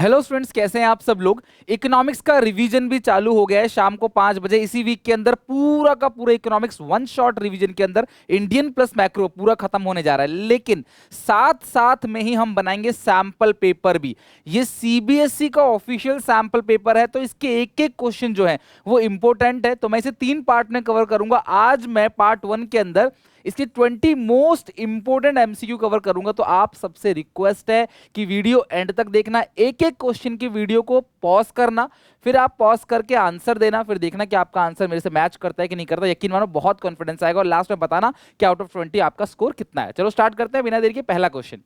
Hello students, कैसे हैं आप सब लोग। इकोनॉमिक्स का रिवीजन भी चालू हो गया है शाम को 5 बजे। इसी वीक के अंदर पूरा का पूरा इकोनॉमिक्स वन शॉट रिवीजन के अंदर इंडियन प्लस मैक्रो पूरा खत्म होने जा रहा है। लेकिन साथ साथ में ही हम बनाएंगे सैंपल पेपर भी। ये सीबीएसई का ऑफिशियल सैंपल पेपर है, तो इसके एक एक क्वेश्चन जो है वो इंपॉर्टेंट है। तो मैं इसे 3 पार्ट में कवर करूंगा। आज मैं पार्ट 1 के अंदर इसके 20 मोस्ट इंपोर्टेंट एमसीक्यू कवर करूंगा। तो आप सबसे रिक्वेस्ट है कि वीडियो एंड तक देखना, एक एक क्वेश्चन की वीडियो को पॉज करना, फिर आप पॉज करके आंसर देना, फिर देखना कि आपका आंसर मेरे से मैच करता है कि नहीं करता। यकीन मानो बहुत कॉन्फिडेंस आएगा और लास्ट में बताना कि आउट ऑफ 20 आपका स्कोर कितना है। चलो स्टार्ट करते हैं बिना देर के। पहला question,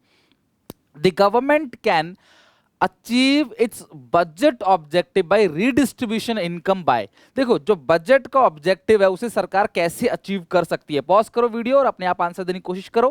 the government can achieve its budget objective by redistribution income by. देखो, जो बजट का ऑब्जेक्टिव है उसे सरकार कैसे अचीव कर सकती है। पॉज करो वीडियो और अपने आप आंसर देने की कोशिश करो।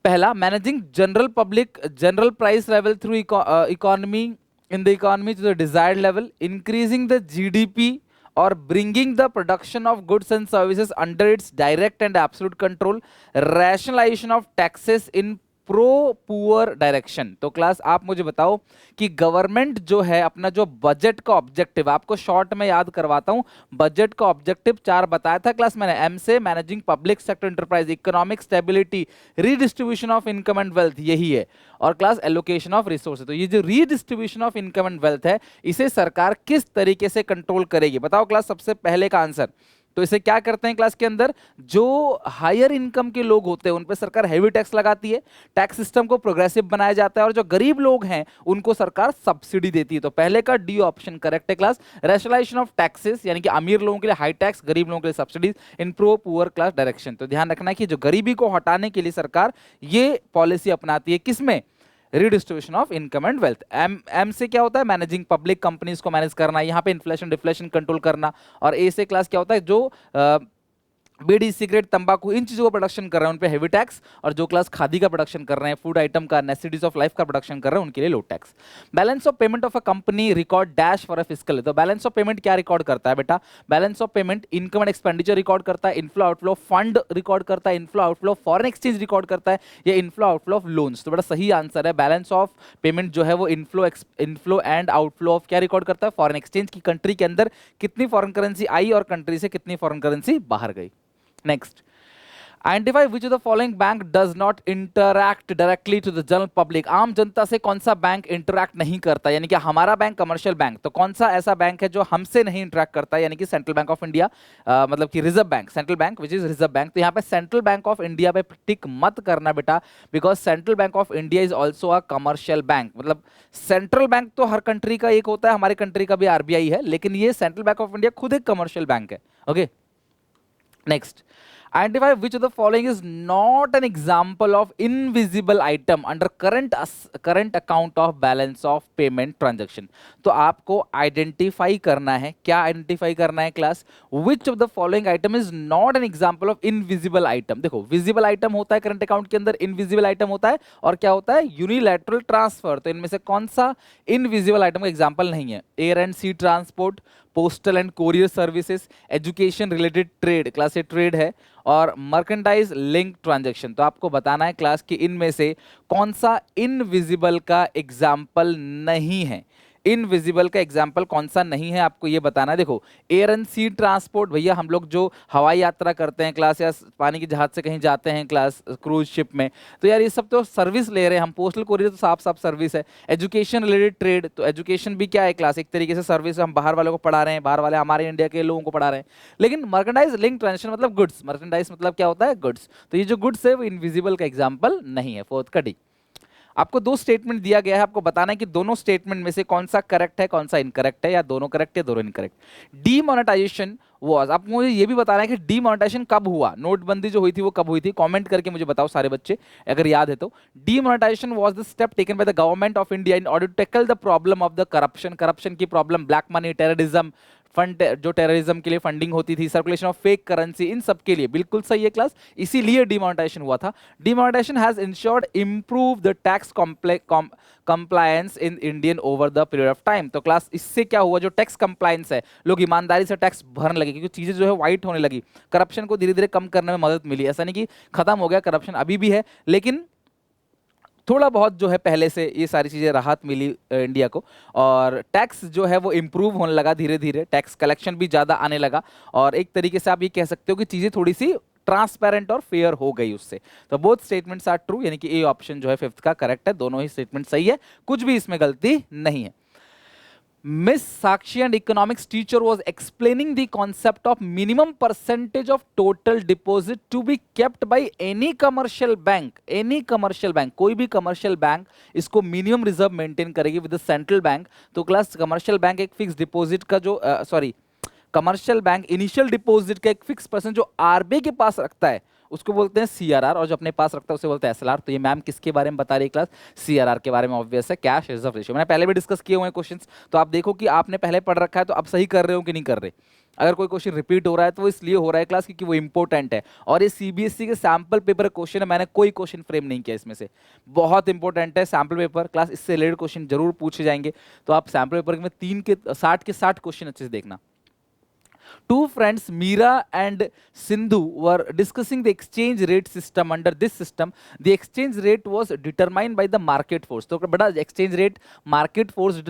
पहला, managing general public general price level through economy in the economy to the desired level, increasing the GDP और bringing the production of goods and services under its direct and absolute control, rationalisation of taxes in pro poor direction. तो class आप मुझे बताओ कि government जो है अपना जो बजट का ऑब्जेक्टिव, आपको शॉर्ट में याद करवाता हूं। बजट का ऑब्जेक्टिव 4 बताया था क्लास मैंने, एम से managing public sector enterprise, economic stability, redistribution of income and wealth, यही है। और क्लास एलोकेशन ऑफ रिसोर्सेज। तो ये जो redistribution of income and wealth है, इसे सरकार किस तरीके से कंट्रोल करेगी, बताओ क्लास। सबसे पहले का आंसर, तो इसे क्या करते हैं क्लास के अंदर, जो हायर इनकम के लोग होते हैं उन पर सरकार हैवी टैक्स लगाती है, टैक्स सिस्टम को प्रोग्रेसिव बनाया जाता है, और जो गरीब लोग हैं उनको सरकार सब्सिडी देती है। तो पहले का डी ऑप्शन करेक्ट है क्लास। रैशनलाइजेशन ऑफ टैक्सेस यानी कि अमीर लोगों के लिए हाई टैक्स, गरीब लोगों के लिए सब्सिडीज इन प्रो पुअर क्लास डायरेक्शन। तो ध्यान रखना कि जो गरीबी को हटाने के लिए सरकार ये पॉलिसी अपनाती है, किसमें, redistribution of income and wealth. M M से क्या होता है, मैनेजिंग पब्लिक कंपनीज को मैनेज करना, यहाँ पे इन्फ्लेशन डिफ्लेशन कंट्रोल करना। और ए से क्लास क्या होता है, जो बीड़ी सिगरेट तंबाकू इन चीजों का प्रोडक्शन कर रहे हैं उन पे हैवी टैक्स, और जो क्लास खादी का प्रोडक्शन कर रहे हैं, फूड आइटम का, नेसेसिटीज ऑफ लाइफ का प्रोडक्शन कर रहे हैं, उनके लिए low tax. Balance of payment of a company record dash for a fiscal. तो बैलेंस ऑफ पेमेंट क्या रिकॉर्ड करता है बेटा, balance of payment income and expenditure record करता है, इनफ्लो आउटफ्लो फंड रिकॉर्ड करता है, inflow outflow foreign exchange record करता है, या इनफ्लो आउटफ्लो ऑफ लोन्स। तो बड़ा सही आंसर है, बैलेंस ऑफ पेमेंट जो है वो इनफ्लो एंड आउटफ्लो ऑफ क्या रिकॉर्ड करता है, फॉरेन एक्सचेंज की कंट्री के अंदर कितनी फॉरेन करेंसी आई और कंट्री से कितनी फॉरेन करेंसी बाहर गई। Next, identify which of the following bank does not interact directly to the general public. आम जनता से कौन सा बैंक इंटरैक्ट नहीं करता, यानी कि हमारा बैंक कमर्शियल बैंक, तो कौन सा ऐसा बैंक है जो हमसे नहीं इंटरैक्ट करता, यानी कि सेंट्रल बैंक ऑफ इंडिया, मतलब कि reserve bank, central bank which is reserve bank. तो यहाँ पे सेंट्रल बैंक ऑफ इंडिया पे टिक मत करना बेटा, because central bank of India is also a commercial bank. मतलब सेंट्रल बैंक तो हर कंट्री का एक होता है, हमारी कंट्री का भी आरबीआई है, लेकिन ये सेंट्रल बैंक ऑफ इंडिया खुद एक कमर्शियल बैंक है। Okay, next, identify which of the following is not an example of invisible item under current account of balance of payment transaction। तो आपको आइडेंटिफाई करना है, क्या आइडेंटिफाई करना है class, which of the following item is not an example of invisible item। देखो, visible item होता है करंट अकाउंट के अंदर, इनविजिबल आइटम होता है, और क्या होता है, यूनिलैटरल ट्रांसफर। तो इनमें से कौन सा इनविजिबल आइटम का एग्जांपल नहीं है, air and sea transport, postal and courier services, education related trade, class A trade है, और मर्केंडाइज लिंक ट्रांजैक्शन। तो आपको बताना है क्लास की इनमें से कौन सा इनविजिबल का एग्जाम्पल नहीं है। इनविजिबल का एग्जाम्पल कौन सा नहीं है आपको ये बताना है। देखो, एयर एंड सी ट्रांसपोर्ट, भैया हम लोग जो हवाई यात्रा करते हैं क्लास, या पानी की जहाज से कहीं जाते हैं क्लास, क्रूज शिप में, तो यार ये सब तो सर्विस ले रहे हैं हम। पोस्टल कोरियर तो साफ साफ सर्विस है। एजुकेशन रिलेटेड ट्रेड, तो एजुकेशन भी क्या है क्लास, एक तरीके से सर्विस, हम बाहर वालों को पढ़ा रहे हैं, बाहर वाले हमारे इंडिया के लोगों को पढ़ा रहे हैं। लेकिन मर्केंडाइज लिंक ट्रांजेक्शन मतलब गुड्स, मर्केंडाइज मतलब क्या होता है, गुड्स। तो ये जो गुड्स है वो इनविजिबल का एग्जाम्पल नहीं है। फोर्थ का डी। आपको 2 स्टेटमेंट दिया गया है, आपको बताना है कि दोनों स्टेटमेंट में से कौन सा करेक्ट है कौन सा इनकरेक्ट है, या दोनों करेक्ट है दोनों इनकरेक्ट। डीमोनेटाइजेशन वाज, आप मुझे ये भी बताना है कि डीमोनेटाइजेशन कब हुआ, नोटबंदी जो हुई थी वो कब हुई थी, कमेंट करके मुझे बताओ सारे बच्चे अगर याद है तो। Demonetisation was the step taken by the government of India in order to tackle the problem of the corruption, corruption की प्रॉब्लम, ब्लैक मनी, टेररिज्म, फंड जो टेररिज्म के लिए फंडिंग होती थी, सर्कुलेशन ऑफ फेक करेंसी, इन सब के लिए बिल्कुल सही है क्लास, इसीलिए डिमोनेटाइजेशन हुआ था। Demonetisation has insured improve the tax compliance in Indian over the period of time. तो क्लास इससे क्या हुआ, जो टैक्स कंप्लायंस है, लोग ईमानदारी से टैक्स भरने लगे, क्योंकि चीजें जो है व्हाइट होने लगी, करप्शन को धीरे धीरे कम करने में मदद मिली। ऐसा नहीं कि खत्म हो गया करप्शन, अभी भी है, लेकिन थोड़ा बहुत जो है पहले से ये सारी चीजें राहत मिली इंडिया को, और टैक्स जो है वो इम्प्रूव होने लगा धीरे धीरे, टैक्स कलेक्शन भी ज्यादा आने लगा, और एक तरीके से आप ये कह सकते हो कि चीजें थोड़ी सी ट्रांसपेरेंट और फेयर हो गई उससे। तो बोथ स्टेटमेंट्स आर ट्रू, यानी कि ए ऑप्शन जो है फिफ्थ का करेक्ट है, दोनों ही स्टेटमेंट सही है, कुछ भी इसमें गलती नहीं है। Miss Sakshi, an economics teacher, was explaining the concept of minimum percentage of total deposit to be kept by any commercial bank. Any commercial bank, कोई भी commercial bank इसको minimum reserve maintain करेगी with the central bank. तो class commercial bank एक fixed deposit का जो commercial bank initial deposit का एक फिक्स परसेंट जो आरबीआई के पास रखता है उसको बोलते हैं सीआरआर, और जो अपने पास रखता है उसे बोलते हैं एसएलआर। तो ये मैम किसके बारे में बता रही है क्लास? सीआरआर के बारे में, ऑब्वियस है, कैश रिजर्व रेशियो। मैंने पहले भी डिस्कस किए हुए हैं क्वेश्चंस, तो आप देखो कि आपने पहले पढ़ रखा है तो आप सही कर रहे हो कि नहीं कर रहे। अगर कोई क्वेश्चन रिपीट हो रहा है तो वो इसलिए हो रहा है क्लास क्योंकि वो इंपॉर्टेंट है, और ये सीबीएसई के सैंपल पेपर क्वेश्चन है, मैंने कोई क्वेश्चन फ्रेम नहीं किया इसमें से, बहुत इंपॉर्टेंट है सैंपल पेपर क्लास, इससे रिलेटेड क्वेश्चन जरूर पूछे जाएंगे। तो आप सैंपल पेपर में 60 के 60 क्वेश्चन अच्छे से देखना। Two friends, Meera and Sindhu, were discussing the exchange rate system. Under this system, the exchange rate was determined by the market force. तो बड़ा exchange rate market force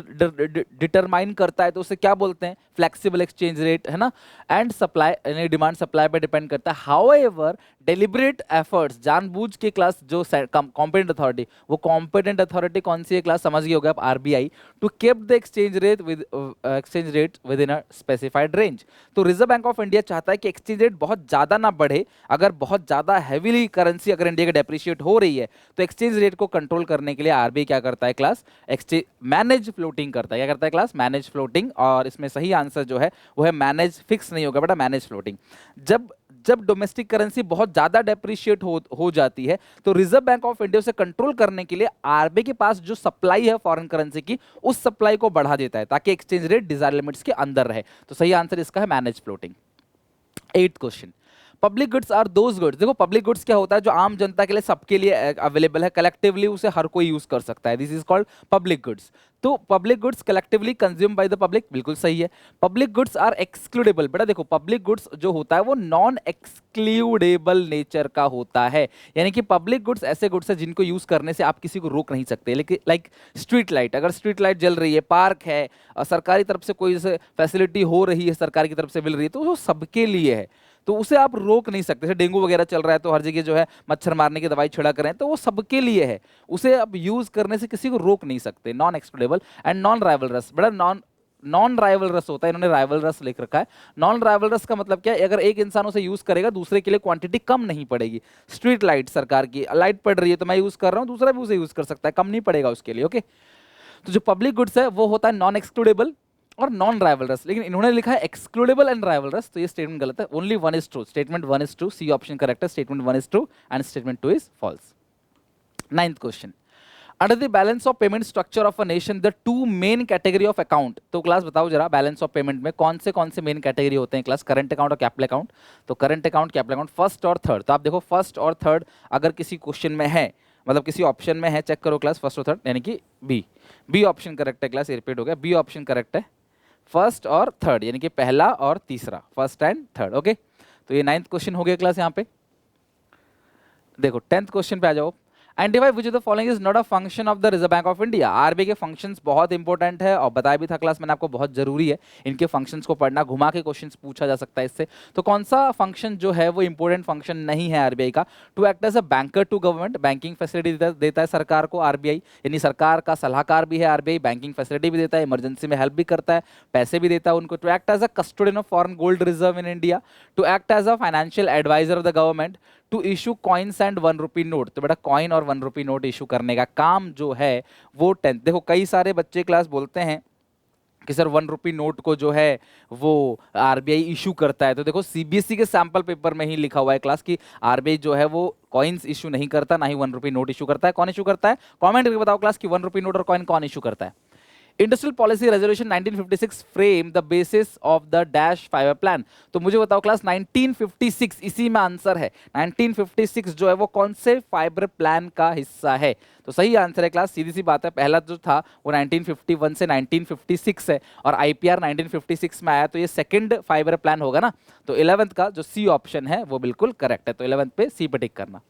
determine करता है, तो उसे क्या बोलते हैं? Flexible exchange rate, है ना? And supply, यानी demand supply पे depend करता है। However, deliberate efforts, जानबूझ के क्लास जो competent authority, वो competent authority कौन सी है क्लास? समझ गए होगे आप, RBI, to keep the exchange rate within a specified range. तो रिजर्व बैंक ऑफ इंडिया चाहता है कि एक्सचेंज रेट बहुत ज्यादा ना बढ़े। अगर बहुत ज्यादा हैवीली करेंसी अगर इंडिया की डेप्रिशिएट हो रही है तो एक्सचेंज रेट को कंट्रोल करने के लिए आरबीआई क्या करता है क्लास? एक्सचेंज मैनेज फ्लोटिंग करता है। क्या करता है क्लास? Manage floating. और इसमें सही आंसर जो है वो है मैनेज, फिक्स नहीं होगा बेटा, मैनेज फ्लोटिंग। जब डोमेस्टिक करेंसी बहुत ज्यादा डेप्रिशिएट हो जाती है तो रिजर्व बैंक ऑफ इंडिया उसे कंट्रोल करने के लिए आरबीआई के पास जो सप्लाई है फॉरेन करेंसी की, उस सप्लाई को बढ़ा देता है ताकि एक्सचेंज रेट डिजायर लिमिट्स के अंदर रहे। तो सही आंसर इसका है manage floating. 8th question, public goods are those goods. देखो पब्लिक गुड्स क्या होता है? जो आम जनता के लिए, सबके लिए अवेलेबल है, कलेक्टिवली उसे हर कोई यूज कर सकता है, this is called public goods. तो public goods collectively consume by the public, बिल्कुल सही है। Public goods are excludable. बेटा देखो पब्लिक गुड्स जो होता है वो नॉन एक्सक्लूडेबल नेचर का होता है, यानी कि पब्लिक गुड्स ऐसे गुड्स है जिनको यूज करने से आप किसी को रोक नहीं सकते। लेकिन लाइक स्ट्रीट लाइट, अगर स्ट्रीट लाइट जल रही है, पार्क है, सरकारी तरफ से कोई फैसिलिटी हो रही है, सरकार की तरफ से मिल रही है, तो वो सबके लिए है, तो उसे आप रोक नहीं सकते। जैसे डेंगू वगैरह चल रहा है तो हर जगह जो है मच्छर मारने की दवाई छिड़क रहे हैं, तो वो सबके लिए है, उसे आप यूज करने से किसी को रोक नहीं सकते। Non excludable and non rivalries. बड़ा नॉन राइवलरस होता है, इन्होंने राइवलरस लिख रखा है। नॉन राइवलरस का मतलब क्या है? अगर एक इंसान उसे यूज करेगा दूसरे के लिए क्वांटिटी कम नहीं पड़ेगी। स्ट्रीट लाइट, सरकार की लाइट पड़ रही है तो मैं यूज कर रहा हूं, दूसरा भी उसे यूज कर सकता है, कम नहीं पड़ेगा उसके लिए। ओके, तो जो पब्लिक गुड्स है वो होता है नॉन एक्सक्लूडेबल और नॉन राइवलरस, लेकिन इन्होंने लिखा है एक्सक्लूडेबल एंड राइवलरस, तो ये स्टेटमेंट गलत है। Only one is true, statement one is true, C option correct है, statement one is true and statement two is false. 9th question, under the balance of payment structure of a nation the two main category of account. तो class बताओ जरा, balance of payment में कौन से main category होते हैं class? Current account और capital account. तो current account, capital account, first और थर्ड। तो आप देखो फर्स्ट और थर्ड अगर किसी क्वेश्चन में है, मतलब किसी ऑप्शन में है, चेक करो क्लास, फर्स्ट और थर्ड, यानी कि बी ऑप्शन करेक्ट है क्लास, रिपीट हो गया, बी ऑप्शन करेक्ट है, फर्स्ट और थर्ड, यानी कि पहला और तीसरा, फर्स्ट एंड थर्ड। ओके, तो ये 9th क्वेश्चन हो गया क्लास। यहाँ पे देखो 10th क्वेश्चन पे आ जाओ। Identify which of the following is not a function of the reserve bank of India. RBI के फंक्शंस बहुत इंपॉर्टेंट है और बताया भी था क्लास मैंने आपको, बहुत जरूरी है इनके फंक्शंस को पढ़ना, घुमा के क्वेश्चंस पूछा जा सकता है इससे। तो कौन सा फंक्शन जो है वो इंपॉर्टेंट फंक्शन नहीं है आरबीआई का? To act as a banker to government, banking facility देता है सरकार को आरबीआई, यानी सरकार का सलाहकार भी है आरबीआई, बैंकिंग फैसिलिटी भी देता है, इमरजेंसी में हेल्प भी करता है, पैसे भी देता है उनको। To act as a custodian of foreign gold reserve in India, to act as a financial adviser of the government, to issue coins and 1 rupee note. तो बेटा कॉइन और 1 रुपी नोट इशू करने का काम जो है वो 10th। देखो कई सारे बच्चे क्लास बोलते हैं कि सर 1 रुपी नोट को जो है वो आरबीआई इशू करता है। तो देखो सीबीएसई के सैंपल पेपर में ही लिखा हुआ है क्लास की आरबीआई जो है वो कॉइन्स इशू नहीं करता, ना ही 1 रुपी नोट इशू करता है। कौन इशू करता है? कमेंट करके बताओ क्लास कि 1 रुपी नोट और कॉइन कौन इशू करता है। Industrial policy resolution 1956 frame the basis of the dash five year plan. तो मुझे बताओ क्लास 1956, इसी में आंसर है। 1956 जो है वो कौन से फाइबर प्लान का हिस्सा है? तो सही आंसर है क्लास, सीधी सी बात है, पहला जो था वो 1951 से 1956 है और आईपीआर 1956 में आया, तो ये सेकंड फाइबर प्लान होगा ना। तो 11th का जो सी ऑप्शन है वो बिल्कुल करेक्ट है, तो 11th पे सी पे टिक करना।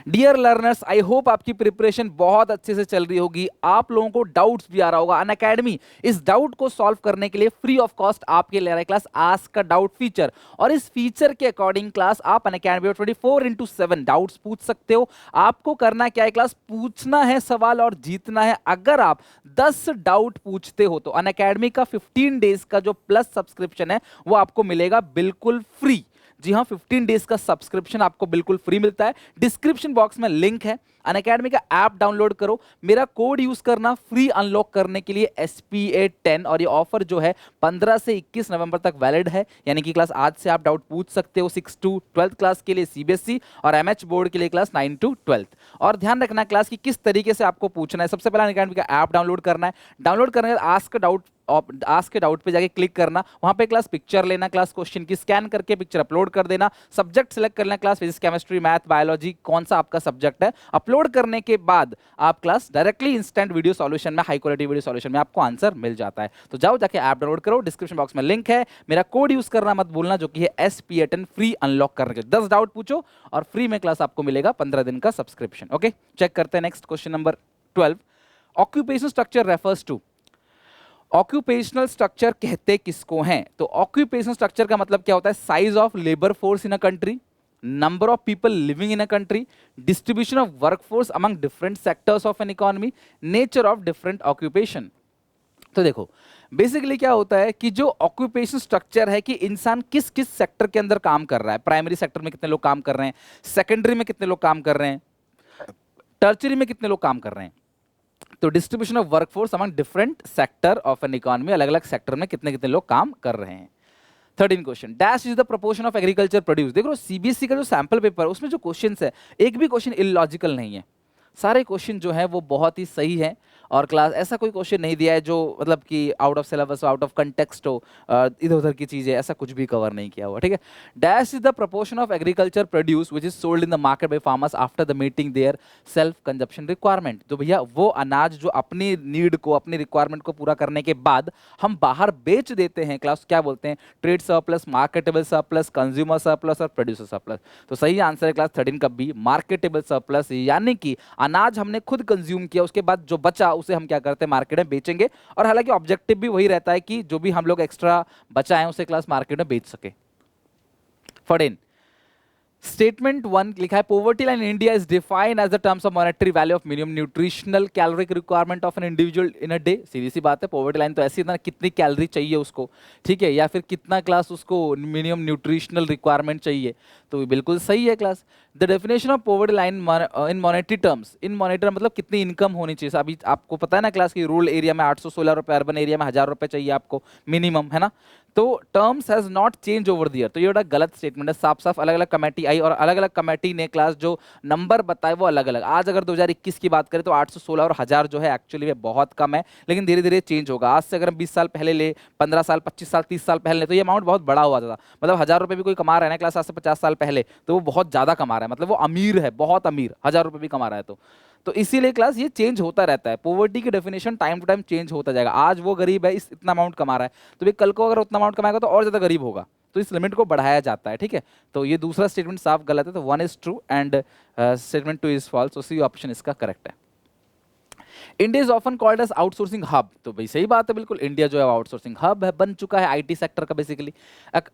डियर लर्नर्स, आई होप आपकी प्रिपरेशन बहुत अच्छे से चल रही होगी, आप लोगों को डाउट्स भी आ रहा होगा। अनअकैडमी इस डाउट को सॉल्व करने के लिए फ्री ऑफ कॉस्ट आपके ले रहा है class ask a doubt feature, और इस फीचर के अकॉर्डिंग क्लास आप अनअकैडमी 24/7 डाउट्स पूछ सकते हो। आपको करना क्या है क्लास, पूछना है सवाल और जीतना है। अगर आप 10 डाउट पूछते हो तो अनअकैडमी का 15 डेज का जो प्लस सब्सक्रिप्शन है वो आपको मिलेगा बिल्कुल फ्री। जी हाँ, 15 डेज का सब्सक्रिप्शन आपको बिल्कुल फ्री मिलता है। डिस्क्रिप्शन बॉक्स में लिंक है, अनअकैडमी का ऐप डाउनलोड करो, मेरा कोड यूज करना फ्री अनलॉक करने के लिए SPA10, और ये ऑफर जो है 15 से 21 नवंबर तक वैलिड है, यानी कि क्लास आज से आप डाउट पूछ सकते हो 6 to 12 क्लास के लिए CBSE और MH बोर्ड के लिए क्लास 9 to 12। और ध्यान रखना क्लास की किस तरीके से आपको पूछना है। सबसे पहले अनअकैडमी का ऐप डाउनलोड करना है, डाउनलोड करने के बाद आस्क के डाउट पे जाके क्लिक करना, वहां पे क्लास पिक्चर लेना, क्लास क्वेश्चन की स्कैन करके पिक्चर अपलोड कर देना, सब्जेक्ट सिलेक्ट कर लेना, class physics chemistry math biology कौन सा आपका सब्जेक्ट है। अपलोड करने के बाद आप class directly instant video solution में, हाई क्वालिटी वीडियो सॉल्यूशन में आपको आंसर मिल जाता है। तो जाओ जाके ऐप डाउनलोड करो, डिस्क्रिप्शन बॉक्स में लिंक है, मेरा कोड यूज करना मत भूलना जो कि है SPA10 फ्री अनलॉक करने के। 10 डाउट पूछो और फ्री में क्लास आपको मिलेगा 15 दिन का सब्सक्रिप्शन। ओके, चेक करते हैं next question number 12। Occupational structure refers to, occupational structure कहते किसको हैं? तो ऑक्यूपेशनल स्ट्रक्चर का मतलब क्या होता है, size of labour force in a country, number of people living in a country, distribution of workforce among different sectors of an economy, nature of different occupation. तो देखो बेसिकली क्या होता है कि जो ऑक्यूपेशन स्ट्रक्चर है कि इंसान किस किस सेक्टर के अंदर काम कर रहा है, प्राइमरी सेक्टर में कितने लोग काम कर रहे हैं, सेकेंडरी में कितने लोग काम कर रहे हैं, टर्चरी में कितने लोग काम कर रहे हैं। तो distribution of workforce among different sector of an economy, अलग अलग सेक्टर में कितने कितने लोग काम कर रहे हैं। 13 question, dash is the proportion of agriculture produce. देखो CBSE का जो सैंपल पेपर है उसमें जो क्वेश्चन है एक भी क्वेश्चन इलॉजिकल नहीं है, सारे क्वेश्चन जो है वो बहुत ही सही है। और क्लास ऐसा कोई क्वेश्चन नहीं दिया है जो मतलब कि आउट ऑफ सिलेबस हो, आउट ऑफ कंटेक्स्ट हो, इधर उधर की चीजें, ऐसा कुछ भी कवर नहीं किया हुआ। ठीक है, dash is the proportion of agriculture produce which is sold in the market by farmers after the meeting their self consumption requirement. तो भैया वो अनाज जो अपनी नीड को, अपनी रिक्वायरमेंट को पूरा करने के बाद हम बाहर बेच देते हैं, क्लास क्या बोलते हैं, trade surplus, marketable surplus, consumer surplus और प्रोड्यूसर सरप्लस। तो सही आंसर है क्लास 13 का बी, मार्केटेबल सरप्लस, यानी कि अनाज हमने खुद कंज्यूम किया, उसके बाद जो बचा उसे हम क्या करते हैं, मार्केट में बेचेंगे। और हालांकि ऑब्जेक्टिव भी वही रहता है कि जो भी हम लोग एक्स्ट्रा बचाएं उसे क्लास मार्केट में बेच सके। फॉरेन स्टेटमेंट 1 लिखा है, poverty line in India is defined as the terms of monetary value of minimum nutritional caloric requirement of an individual in a day. सीधी सी बात है, पोवर्टी लाइन तो ऐसी है ना, कितनी कैलोरी चाहिए उसको, ठीक है, या फिर कितना क्लास उसको मिनिमम न्यूट्रिशनल रिक्वायरमेंट चाहिए। तो बिल्कुल सही है class. The definition of poverty line in monetary terms, in monetary मतलब कितनी इनकम होनी चाहिए। अभी आपको पता है ना क्लास की, रूरल एरिया में 816 रुपए, अर्बन एरिया में 1000 रुपए चाहिए आपको मिनिमम, है ना। तो terms has not change over the year, तो ये बड़ा गलत स्टेटमेंट है। साफ साफ अलग अलग कमेटी आई और अलग अलग कमेटी ने क्लास जो नंबर बताए वो अलग अलग। आज अगर 2021 की बात करें तो 816 और 1000 जो है एक्चुअली में बहुत कम है, लेकिन धीरे धीरे चेंज होगा। आज से अगर हम 20 साल पहले ले, 15 साल, 25 साल, 30 साल पहले ले, तो ये अमाउंट बहुत बड़ा हुआ था। मतलब 1000 रुपये भी कोई कमा रहा है ना क्लास आज से 50 साल पहले, तो वो बहुत ज्यादा कमा रहा है, मतलब वो अमीर है, बहुत अमीर, 1000 रुपये भी कमा रहा है। तो इसीलिए क्लास ये चेंज होता रहता है। पॉवर्टी की definition time to time change होता जाएगा। आज वो गरीब है, इतना अमाउंट कमा रहा है, तो ये कल को अगर उतना अमाउंट कमाएगा तो और ज्यादा गरीब होगा, तो इस लिमिट को बढ़ाया जाता है। ठीक है, तो ये दूसरा स्टेटमेंट साफ गलत है, तो 1 is true and statement 2 is false. तो सी ऑप्शन इसका करेक्ट है। India is often called as outsourcing hub, तो भाई सही बात है, बिल्कुल इंडिया जो है आउटसोर्सिंग हब है, बन चुका है आईटी सेक्टर का basically.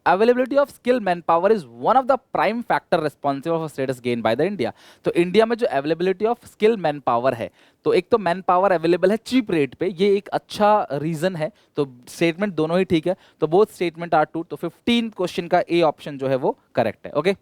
Availability of skill man power is one of the prime factor responsible for status gain by the India. तो इंडिया में जो availability of skill man power है, तो एक तो मैन पावर अवेलेबल है चीप रेट पे, ये एक अच्छा रीजन है। तो स्टेटमेंट दोनों ही ठीक है, तो बोथ स्टेटमेंट आर ट्रू। तो 15 क्वेश्चन का ए ऑप्शन जो है वो करेक्ट है। ओके,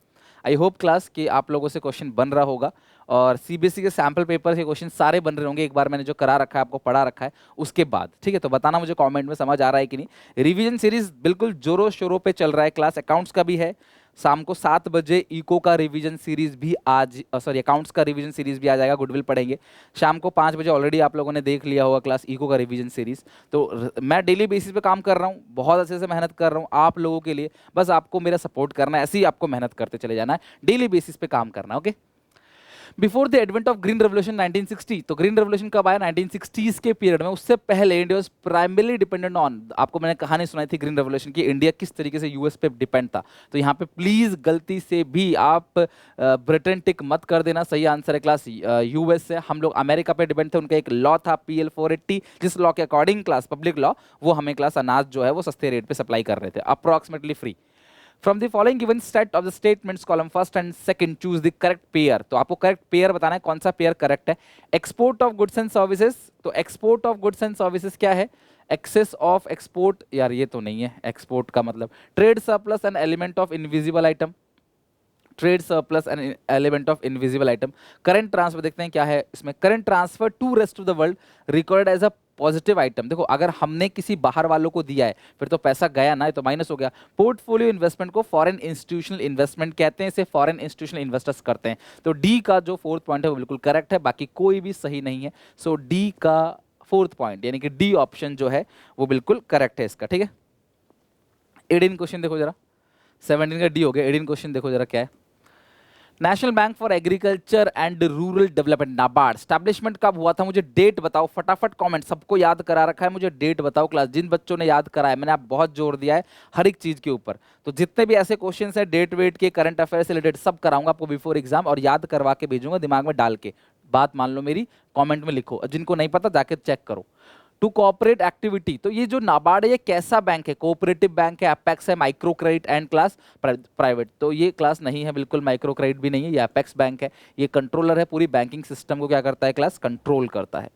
आई होप क्लास कि आप लोगों से क्वेश्चन बन रहा होगा और सीबीएसई के सैंपल पेपर के क्वेश्चन सारे बन रहे होंगे। एक बार मैंने जो करा रखा है, आपको पढ़ा रखा है उसके बाद, ठीक है। तो बताना मुझे कमेंट में समझ आ रहा है कि नहीं। रिवीजन सीरीज बिल्कुल जोरों शोरों पे चल रहा है क्लास। अकाउंट्स का भी है, शाम को 7 बजे इको का रिवीजन सीरीज भी आज, सॉरी अकाउंट्स का रिवीजन सीरीज भी आ जाएगा, गुडविल पढ़ेंगे। शाम को 5 बजे ऑलरेडी आप लोगों ने देख लिया होगा क्लास इको का रिवीजन सीरीज। तो मैं डेली बेसिस पे काम कर रहा हूँ, बहुत अच्छे से मेहनत कर रहा हूँ आप लोगों के लिए। बस आपको मेरा सपोर्ट करना है, ऐसे ही आपको मेहनत करते चले जाना है, डेली बेसिस पे काम करना है। Okay, before the advent of green revolution 1960, तो ग्रीन रेवोल्यूशन कब आया? 1960s के पीरियड में। उससे पहले India was primarily dependent on, आपको मैंने कहानी सुनाई थी ग्रीन रेवोल्यूशन की, इंडिया किस तरीके से यूएस पे डिपेंड था। तो यहाँ पे प्लीज गलती से भी आप ब्रिटेन टिक मत कर देना। सही आंसर है क्लास यूएस से। हम लोग अमेरिका पे डिपेंड थे, उनका एक लॉ था PL 480, जिस लॉ के अकॉर्डिंग क्लास पब्लिक लॉ, वो हमें क्लास अनाज जो है वो सस्ते रेट पे सप्लाई कर रहे थे, approximately free. From the following given set of the statements, column first and second, choose the correct pair। तो आपको करेक्ट पेयर बताना है, कौन सा पेयर करेक्ट है। Export of goods and services, तो export of goods and services क्या है? एक्सेस ऑफ एक्सपोर्ट, यार ये तो नहीं है। एक्सपोर्ट का मतलब trade surplus and element of invisible item, trade surplus and element of invisible item. Current transfer देखते हैं क्या है इसमें। Current transfer to rest of the world record as a positive item. देखो अगर हमने किसी बाहर वालों को दिया है फिर तो पैसा गया ना, ये तो माइनस हो गया। पोर्टफोलियो इन्वेस्टमेंट को फॉरेन इंस्टीट्यूशनल इन्वेस्टमेंट कहते हैं, इसे फॉरेन इंस्टीट्यूशनल इन्वेस्टर्स करते हैं। तो डी का जो फोर्थ पॉइंट है वो बिल्कुल करेक्ट है, बाकी कोई भी सही नहीं है। सो डी का फोर्थ पॉइंट यानी कि डी ऑप्शन जो है वो बिल्कुल करेक्ट है इसका, ठीक है। 18 क्वेश्चन देखो जरा, 17 का डी हो गया, 18 क्वेश्चन देखो जरा क्या है। National bank for agriculture and rural development, NABARD, establishment कब हुआ था? मुझे डेट बताओ फटाफट। कमेंट, सबको याद करा रखा है, मुझे डेट बताओ क्लास। जिन बच्चों ने याद करा है, मैंने आप बहुत जोर दिया है हर एक चीज के ऊपर, तो जितने भी ऐसे क्वेश्चंस हैं डेट वेट के, करंट अफेयर से रिलेटेड, सब कराऊंगा आपको बिफोर एग्जाम और याद करवा के भेजूंगा दिमाग में डाल के। बात मान लो मेरी, कॉमेंट में लिखो, जिनको नहीं पता जाके चेक करो। टू कोऑपरेट एक्टिविटी, तो ये जो नाबार्ड है ये कैसा बैंक है? कोऑपरेटिव बैंक है, अपेक्स है, micro credit and class private. तो ये क्लास नहीं है बिल्कुल, माइक्रो क्रेडिट भी नहीं है, ये अपेक्स बैंक है। ये कंट्रोलर है, पूरी बैंकिंग सिस्टम को क्या करता है क्लास? कंट्रोल करता है।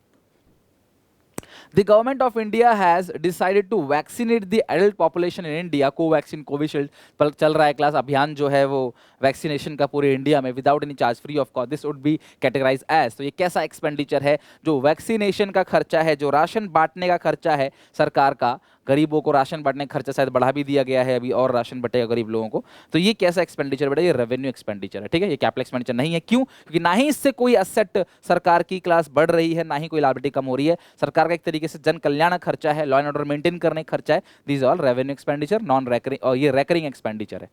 The government of India has decided to vaccinate the adult population in India, Covaxin Covishield पर चल रहा है क्लास, अभियान जो है वो वैक्सीनेशन का पूरे इंडिया में without any charge, free of cost. This would be categorise as, तो ये कैसा एक्सपेंडिचर है? जो वैक्सीनेशन का खर्चा है, जो राशन बांटने का खर्चा है सरकार का, गरीबों को राशन बांटने का खर्चा शायद बढ़ा भी दिया गया है अभी, और राशन बटेगा गरीब लोगों को। तो ये कैसा एक्सपेंडिचर बेटा? ये रेवेन्यू एक्सपेंडिचर है, ठीक है। ये कैपिटल एक्सपेंडिचर नहीं है। क्यों? क्योंकि ना ही इससे कोई असेट सरकार की क्लास बढ़ रही है, ना ही कोई लायबिलिटी कम हो रही है। सरकार का एक तरीके से जन कल्याण खर्चा है, लॉ एंड ऑर्डर मेंटेन करने का खर्चा है। These all revenue expenditure, non recurring, और ये रेकरिंग एक्सपेंडिचर है।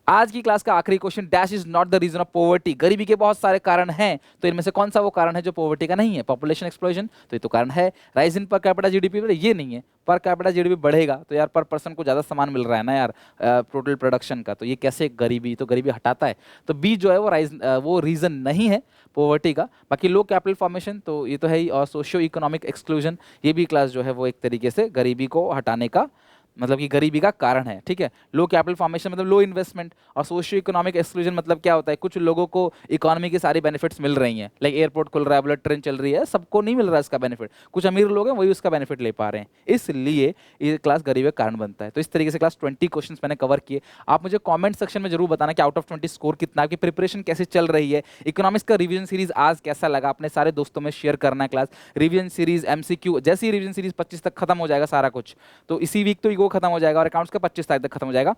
आज की क्लास का आखिरी question, dash is not the reason of poverty. गरीबी के बहुत सारे कारण हैं, तो इनमें से कौन सा वो कारण है जो पॉवर्टी का नहीं है? पॉपुलेशन एक्सप्लोजन, तो ये तो कारण है। Rise in per capita GDP, ये नहीं है। पर कैपिटा जीडीपी बढ़ेगा तो यार पर पर्सन को ज्यादा सामान मिल रहा है ना यार, टोटल प्रोडक्शन का, तो ये कैसे गरीबी? तो गरीबी हटाता है। तो बी जो है वो वो रीजन नहीं है पॉवर्टी का। बाकी लो कैपिटल फॉर्मेशन तो ये तो है ही, और सोशियो इकोनॉमिक एक्सक्लूजन, ये भी क्लास जो है वो एक तरीके से गरीबी को हटाने का मतलब कि गरीबी का कारण है, ठीक है। लो कैपिटल फॉर्मेशन मतलब लो इन्वेस्टमेंट, और सोशियो इकोनॉमिक एक्सक्लूजन मतलब क्या होता है? कुछ लोगों को इकोनॉमी की सारी बेनिफिट्स मिल रही हैं, लाइक एयरपोर्ट खुल रहा है, बुलेट ट्रेन चल रही है, सबको नहीं मिल रहा है इसका बेनिफिट। कुछ अमीर लोग हैं वही उसका बेनिफिट ले पा रहे हैं, इसलिए ये क्लास गरीबी का कारण बनता है। तो इस तरीके से क्लास 20 क्वेश्चन मैंने कवर किए। आप मुझे कॉमेंट सेक्शन में जरूर बताना कि आउट ऑफ 20 स्कोर कितना, आपकी प्रिपरेशन कैसे चल रही है। इकोनॉमिक्स का रिवीजन सीरीज आज कैसा लगा, अपने सारे दोस्तों में शेयर करना है क्लास। रिवीजन सीरीज MCQ, जैसे ही रिवीजन सीरीज 25 तक खत्म हो जाएगा सारा कुछ, तो इसी वीक तो वो खत्म हो जाएगा, और उसका 25 तारीख तक खत्म हो जाएगा।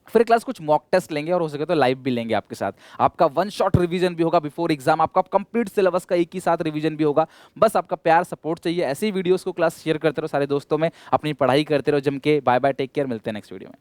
फिर क्लास कुछ मॉक टेस्ट लेंगे और हो सके तो लाइव भी लेंगे आपके साथ। आपका वन शॉट रिवीजन भी होगा बिफोर एग्जाम, आपका कंप्लीट सिलेबस का एक ही साथ रिवीजन भी होगा। बस आपका प्यार सपोर्ट चाहिए। ऐसे ही वीडियोस को क्लास शेयर करते रहो सारे दोस्तों में, अपनी पढ़ाई करते रहो जम के। बाय बाय, टेक केयर, मिलते हैं नेक्स्ट वीडियो में।